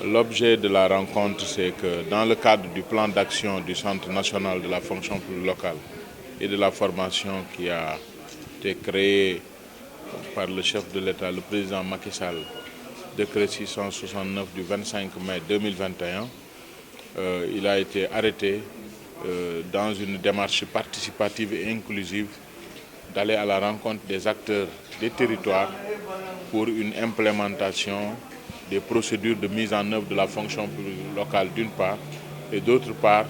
L'objet de la rencontre, c'est que dans le cadre du plan d'action du Centre national de la fonction publique locale et de la formation qui a été créé par le chef de l'État, le président Macky Sall, décret 669 du 25 mai 2021, il a été arrêté dans une démarche participative et inclusive d'aller à la rencontre des acteurs des territoires pour une implémentation des procédures de mise en œuvre de la fonction publique locale d'une part, et d'autre part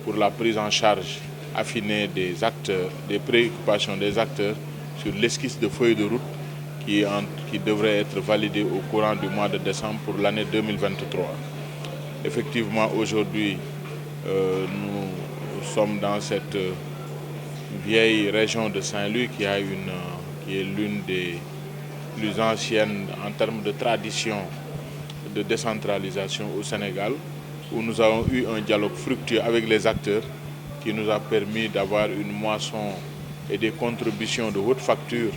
pour la prise en charge affinée des acteurs, des préoccupations des acteurs sur l'esquisse de feuille de route qui devrait être validée au courant du mois de décembre pour l'année 2023. Effectivement, aujourd'hui, nous sommes dans cette vieille région de Saint-Louis qui est l'une des plus anciennes en termes de tradition de décentralisation au Sénégal, où nous avons eu un dialogue fructueux avec les acteurs qui nous a permis d'avoir une moisson et des contributions de haute facture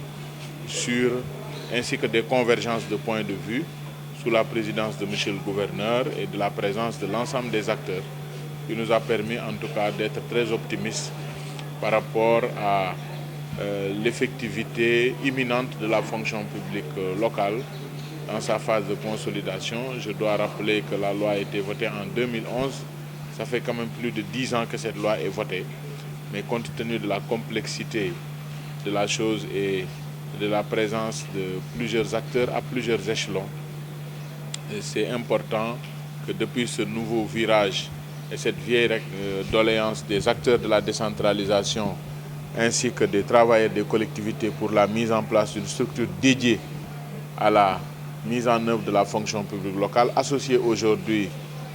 ainsi que des convergences de points de vue sous la présidence de M. le gouverneur et de la présence de l'ensemble des acteurs, qui nous a permis en tout cas d'être très optimistes par rapport à l'effectivité imminente de la fonction publique locale dans sa phase de consolidation. Je dois rappeler que la loi a été votée en 2011. Ça fait quand même plus de 10 ans que cette loi est votée. Mais compte tenu de la complexité de la chose et de la présence de plusieurs acteurs à plusieurs échelons, c'est important que depuis ce nouveau virage et cette vieille doléance des acteurs de la décentralisation ainsi que des travailleurs des collectivités pour la mise en place d'une structure dédiée à la mise en œuvre de la fonction publique locale, associée aujourd'hui,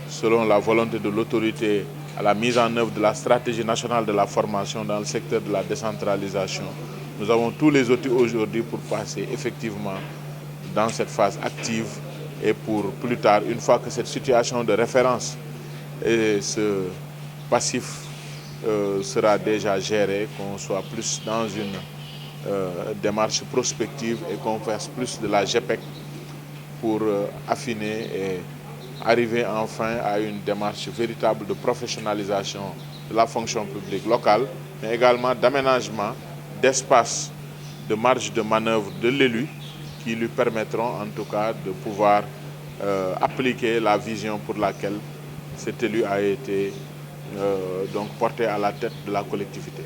selon la volonté de l'autorité, à la mise en œuvre de la stratégie nationale de la formation dans le secteur de la décentralisation. Nous avons tous les outils aujourd'hui pour passer effectivement dans cette phase active et pour plus tard, une fois que cette situation de référence et ce passif sera déjà géré, qu'on soit plus dans une démarche prospective et qu'on fasse plus de la GPEC pour affiner et arriver enfin à une démarche véritable de professionnalisation de la fonction publique locale, mais également d'aménagement d'espace, de marge de manœuvre de l'élu qui lui permettront en tout cas de pouvoir appliquer la vision pour laquelle cet élu a été donc porté à la tête de la collectivité.